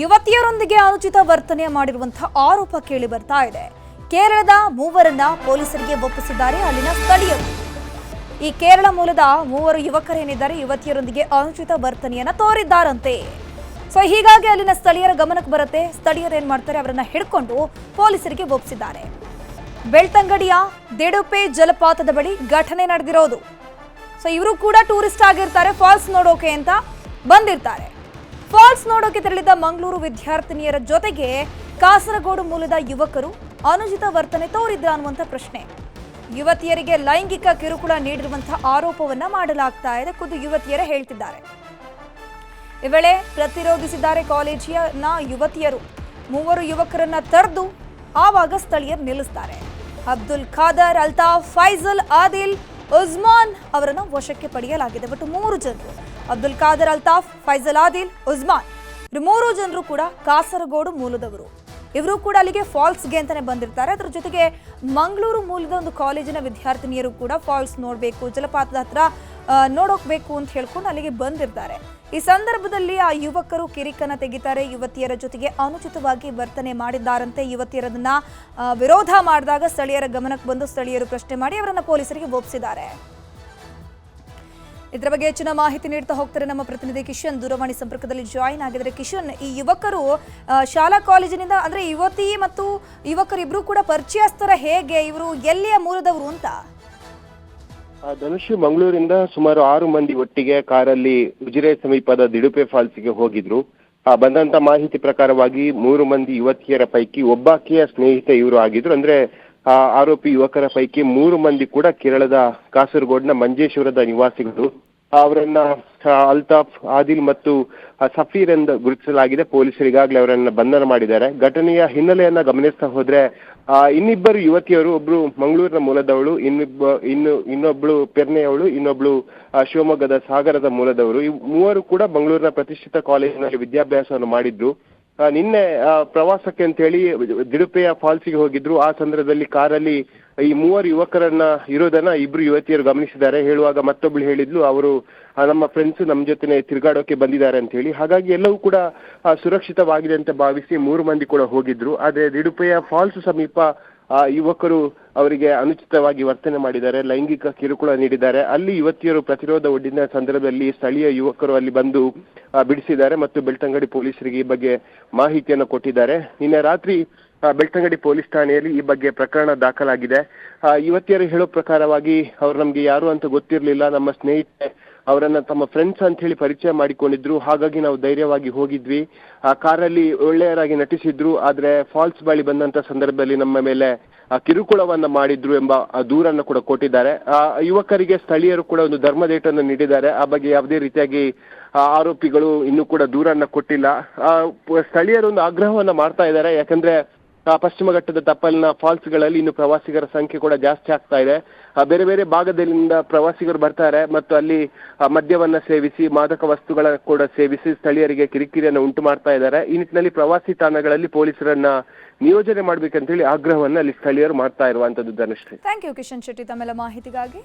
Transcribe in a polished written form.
ಯುವತಿಯರೊಂದಿಗೆ ಅನುಚಿತ ವರ್ತನೆ ಮಾಡಿರುವಂತಹ ಆರೋಪ ಕೇಳಿ ಬರ್ತಾ ಇದೆ. ಕೇರಳದ ಮೂವರನ್ನ ಪೊಲೀಸರಿಗೆ ಒಪ್ಪಿಸಿದ್ದಾರೆ ಅಲ್ಲಿನ ಸ್ಥಳೀಯರು. ಈ ಕೇರಳ ಮೂಲದ ಮೂವರು ಯುವಕರೇನಿದ್ದಾರೆ ಯುವತಿಯರೊಂದಿಗೆ ಅನುಚಿತ ವರ್ತನೆಯನ್ನ ತೋರಿದ್ದಾರಂತೆ. ಸೊ ಹೀಗಾಗಿ ಅಲ್ಲಿನ ಸ್ಥಳೀಯರ ಗಮನಕ್ಕೆ ಬರುತ್ತೆ. ಸ್ಥಳೀಯರು ಏನ್ ಮಾಡ್ತಾರೆ, ಅವರನ್ನ ಹಿಡ್ಕೊಂಡು ಪೊಲೀಸರಿಗೆ ಒಪ್ಪಿಸಿದ್ದಾರೆ. ಬೆಳ್ತಂಗಡಿಯ ದಿಡುಪೆ ಜಲಪಾತದ ಬಳಿ ಘಟನೆ ನಡೆದಿರೋದು. ಸೊ ಇವರು ಕೂಡ ಟೂರಿಸ್ಟ್ ಆಗಿರ್ತಾರೆ, ಫಾಲ್ಸ್ ನೋಡೋಕೆ ಅಂತ ಬಂದಿರ್ತಾರೆ. ಫಾಲ್ಸ್ ನೋಡೋಕೆ ತೆರಳಿದ ಮಂಗಳೂರು ವಿದ್ಯಾರ್ಥಿನಿಯರ ಜೊತೆಗೆ ಕಾಸರಗೋಡು ಮೂಲದ ಯುವಕರು ಅನುಚಿತ ವರ್ತನೆ ತೋರಿದ್ರ ಅನ್ನುವಂಥ ಪ್ರಶ್ನೆ. ಯುವತಿಯರಿಗೆ ಲೈಂಗಿಕ ಕಿರುಕುಳ ನೀಡಿರುವಂತಹ ಆರೋಪವನ್ನ ಮಾಡಲಾಗ್ತಾ ಇದೆ. ಖುದ್ದು ಯುವತಿಯರೇ ಹೇಳ್ತಿದ್ದಾರೆ. ಈ ವೇಳೆ ಪ್ರತಿರೋಧಿಸಿದ್ದಾರೆ ಕಾಲೇಜಿನ ಯುವತಿಯರು. ಮೂವರು ಯುವಕರನ್ನ ತಡೆದು ಆವಾಗ ಸ್ಥಳೀಯರು ನಿಲ್ಲಿಸ್ತಾರೆ. ಅಬ್ದುಲ್ ಖಾದರ್, ಅಲ್ತಾಫ್, ಫೈಜಲ್, ಆದಿಲ್, ಉಸ್ಮಾನ್ ಅವರನ್ನು ವಶಕ್ಕೆ ಪಡೆಯಲಾಗಿದೆ. ಬಟ್ ಮೂರು ಜನರು, ಅಬ್ದುಲ್ ಖಾದರ್, ಅಲ್ತಾಫ್, ಫೈಜಲ್, ಆದಿಲ್, ಉಸ್ಮಾನ್, ಇವರು ಮೂರು ಜನರು ಕೂಡ ಕಾಸರಗೋಡು ಮೂಲದವರು. ಇವರು ಕೂಡ ಅಲ್ಲಿಗೆ ಫಾಲ್ಸ್ಗೆ ಅಂತಾನೆ ಬಂದಿರ್ತಾರೆ. ಅದರ ಜೊತೆಗೆ ಮಂಗಳೂರು ಮೂಲದ ಒಂದು ಕಾಲೇಜಿನ ವಿದ್ಯಾರ್ಥಿನಿಯರು ಕೂಡ ಫಾಲ್ಸ್ ನೋಡಬೇಕು, ಜಲಪಾತದ ಹತ್ರ ನೋಡೋಕ್ಬೇಕು ಅಂತ ಹೇಳ್ಕೊಂಡು ಅಲ್ಲಿಗೆ ಬಂದಿರ್ತಾರೆ. ಈ ಸಂದರ್ಭದಲ್ಲಿ ಆ ಯುವಕರು ಕಿರಿಕನ್ನ ತೆಗಿತಾರೆ. ಯುವತಿಯರ ಜೊತೆಗೆ ಅನುಚಿತವಾಗಿ ವರ್ತನೆ ಮಾಡಿದ್ದಾರಂತೆ. ಯುವತಿಯರನ್ನ ವಿರೋಧ ಮಾಡಿದಾಗ ಸ್ಥಳೀಯರ ಗಮನಕ್ಕೆ ಬಂದು ಸ್ಥಳೀಯರು ಪ್ರಶ್ನೆ ಮಾಡಿ ಅವರನ್ನ ಪೊಲೀಸರಿಗೆ ಒಪ್ಪಿಸಿದ್ದಾರೆ. ಇದರ ಬಗ್ಗೆ ಹೆಚ್ಚಿನ ಮಾಹಿತಿ ನೀಡ್ತಾ ಹೋಗ್ತಾರೆ ನಮ್ಮ ಪ್ರತಿನಿಧಿ ಕಿಶನ್. ದೂರವಾಣಿ ಸಂಪರ್ಕದಲ್ಲಿ ಜಾಯಿನ್ ಆಗಿದ್ದಾರೆ. ಕಿಶನ್, ಈ ಯುವಕರು ಶಾಲಾ ಕಾಲೇಜಿನಿಂದ ಅಂದ್ರೆ ಯುವತಿ ಮತ್ತು ಯುವಕರಿಬ್ರು ಕೂಡ ಪರಿಚಯಸ್ಥರ, ಹೇಗೆ ಇವರು ಎಲ್ಲಿಯ ಮೂಲದವರು ಅಂತ? ಧನುಷ್, ಮಂಗಳೂರಿಂದ ಸುಮಾರು 6 ಮಂದಿ ಒಟ್ಟಿಗೆ ಕಾರಲ್ಲಿ ಉಜಿರೆ ಸಮೀಪದ ದಿಡುಪೆ ಫಾಲ್ಸ್ಗೆ ಹೋಗಿದ್ರು. ಬಂದಂತ ಮಾಹಿತಿ ಪ್ರಕಾರವಾಗಿ 3 ಮಂದಿ ಯುವತಿಯರ ಪೈಕಿ ಒಬ್ಬಾಕೆಯ ಸ್ನೇಹಿತ ಇವರು ಆಗಿದ್ರು. ಅಂದ್ರೆ ಆರೋಪಿ ಯುವಕರ ಪೈಕಿ 3 ಮಂದಿ ಕೂಡ ಕೇರಳದ ಕಾಸರಗೋಡಿನ ಮಂಜೇಶ್ವರದ ನಿವಾಸಿಗಳು. ಅವರನ್ನ ಅಲ್ತಾಫ್, ಆದಿಲ್ ಮತ್ತು ಸಫೀರ್ ಎಂದು ಗುರುತಿಸಲಾಗಿದೆ. ಪೊಲೀಸರು ಈಗಾಗಲೇ ಅವರನ್ನ ಬಂಧನ ಮಾಡಿದ್ದಾರೆ. ಘಟನೆಯ ಹಿನ್ನೆಲೆಯನ್ನ ಗಮನಿಸ್ತಾ ಹೋದ್ರೆ ಇನ್ನಿಬ್ಬರು ಯುವತಿಯರು, ಒಬ್ರು ಮಂಗಳೂರಿನ ಮೂಲದವಳು, ಇನ್ನೊಬ್ಳು ಪೆರ್ನೆಯವಳು, ಇನ್ನೊಬ್ಳು ಶಿವಮೊಗ್ಗದ ಸಾಗರದ ಮೂಲದವರು. ಈ ಮೂವರು ಕೂಡ ಮಂಗಳೂರಿನ ಪ್ರತಿಷ್ಠಿತ ಕಾಲೇಜಿನಲ್ಲಿ ವಿದ್ಯಾಭ್ಯಾಸವನ್ನು ಮಾಡಿದ್ರು. ನಿನ್ನೆ ಪ್ರವಾಸಕ್ಕೆ ಅಂತ ಹೇಳಿ ದಿಡುಪೆಯ ಫಾಲ್ಸ್ಗೆ ಹೋಗಿದ್ರು. ಆ ಸಂದರ್ಭದಲ್ಲಿ ಕಾರಲ್ಲಿ ಈ 3 ಯುವಕರನ್ನ ಇರೋದನ್ನ ಇಬ್ರು ಯುವತಿಯರು ಗಮನಿಸಿದ್ದಾರೆ. ಹೇಳುವಾಗ ಮತ್ತೊಬ್ಳು ಹೇಳಿದ್ಲು, ಅವರು ನಮ್ಮ ಫ್ರೆಂಡ್ಸ್ ನಮ್ಮ ಜೊತೆನೆ ತಿರುಗಾಡೋಕೆ ಬಂದಿದ್ದಾರೆ ಅಂತ ಹೇಳಿ. ಹಾಗಾಗಿ ಎಲ್ಲವೂ ಕೂಡ ಸುರಕ್ಷಿತವಾಗಿದೆ ಅಂತ ಭಾವಿಸಿ 3 ಮಂದಿ ಕೂಡ ಹೋಗಿದ್ರು. ಆದ್ರೆ ದಿಡುಪೆಯ ಫಾಲ್ಸ್ ಸಮೀಪ ಯುವಕರು ಅವರಿಗೆ ಅನುಚಿತವಾಗಿ ವರ್ತನೆ ಮಾಡಿದ್ದಾರೆ, ಲೈಂಗಿಕ ಕಿರುಕುಳ ನೀಡಿದ್ದಾರೆ. ಅಲ್ಲಿ ಯುವತಿಯರು ಪ್ರತಿರೋಧ ಒಡ್ಡಿನ ಸಂದರ್ಭದಲ್ಲಿ ಸ್ಥಳೀಯ ಯುವಕರು ಅಲ್ಲಿ ಬಂದು ಬಿಡಿಸಿದ್ದಾರೆ ಮತ್ತು ಬೆಳ್ತಂಗಡಿ ಪೊಲೀಸರಿಗೆ ಈ ಬಗ್ಗೆ ಮಾಹಿತಿಯನ್ನು ಕೊಟ್ಟಿದ್ದಾರೆ. ನಿನ್ನೆ ರಾತ್ರಿ ಬೆಳ್ತಂಗಡಿ ಪೊಲೀಸ್ ಠಾಣೆಯಲ್ಲಿ ಈ ಬಗ್ಗೆ ಪ್ರಕರಣ ದಾಖಲಾಗಿದೆ. ಯುವತಿಯರು ಹೇಳೋ ಪ್ರಕಾರವಾಗಿ ಅವ್ರು ನಮ್ಗೆ ಯಾರು ಅಂತ ಗೊತ್ತಿರಲಿಲ್ಲ, ನಮ್ಮ ಸ್ನೇಹಿತೆ ಅವರನ್ನ ತಮ್ಮ ಫ್ರೆಂಡ್ಸ್ ಅಂತ ಹೇಳಿ ಪರಿಚಯ ಮಾಡಿಕೊಂಡಿದ್ರು. ಹಾಗಾಗಿ ನಾವು ಧೈರ್ಯವಾಗಿ ಹೋಗಿದ್ವಿ. ಕಾರಲ್ಲಿ ಒಳ್ಳೆಯರಾಗಿ ನಟಿಸಿದ್ರು. ಆದ್ರೆ ಫಾಲ್ಸ್ ಬಳಿ ಬಂದಂತ ಸಂದರ್ಭದಲ್ಲಿ ನಮ್ಮ ಮೇಲೆ ಕಿರುಕುಳವನ್ನ ಮಾಡಿದ್ರು ಎಂಬ ದೂರನ್ನು ಕೂಡ ಕೊಟ್ಟಿದ್ದಾರೆ. ಯುವಕರಿಗೆ ಸ್ಥಳೀಯರು ಕೂಡ ಒಂದು ಧರ್ಮದೇಟನ್ನು ನೀಡಿದ್ದಾರೆ. ಆ ಬಗ್ಗೆ ಯಾವುದೇ ರೀತಿಯಾಗಿ ಆರೋಪಿಗಳು ಇನ್ನೂ ಕೂಡ ದೂರನ್ನ ಕೊಟ್ಟಿಲ್ಲ. ಸ್ಥಳೀಯರು ಒಂದು ಆಗ್ರಹವನ್ನ ಮಾಡ್ತಾ ಇದ್ದಾರೆ. ಯಾಕಂದ್ರೆ ಪಶ್ಚಿಮ ಘಟ್ಟದ ತಪ್ಪಲಿನ ಫಾಲ್ಸ್ಗಳಲ್ಲಿ ಇನ್ನು ಪ್ರವಾಸಿಗರ ಸಂಖ್ಯೆ ಕೂಡ ಜಾಸ್ತಿ ಆಗ್ತಾ ಇದೆ. ಬೇರೆ ಬೇರೆ ಭಾಗದಿಂದ ಪ್ರವಾಸಿಗರು ಬರ್ತಾರೆ ಮತ್ತು ಅಲ್ಲಿ ಮದ್ಯವನ್ನ ಸೇವಿಸಿ, ಮಾದಕ ವಸ್ತುಗಳ ಕೂಡ ಸೇವಿಸಿ ಸ್ಥಳೀಯರಿಗೆ ಕಿರಿಕಿರಿಯನ್ನು ಉಂಟು ಮಾಡ್ತಾ ಇದ್ದಾರೆ. ಈ ನಿಟ್ಟಿನಲ್ಲಿ ಪ್ರವಾಸಿ ತಾಣಗಳಲ್ಲಿ ಪೊಲೀಸರನ್ನ ನಿಯೋಜನೆ ಮಾಡ್ಬೇಕಂತ ಹೇಳಿ ಆಗ್ರಹವನ್ನ ಅಲ್ಲಿ ಸ್ಥಳೀಯರು ಮಾಡ್ತಾ ಇರುವಂತದ್ದು. ಧನುಶ್ರೀ, ಥ್ಯಾಂಕ್ ಯು ಕಿಶನ್ ಶೆಟ್ಟಿ ತಮ್ಮೆಲ್ಲ ಮಾಹಿತಿಗಾಗಿ.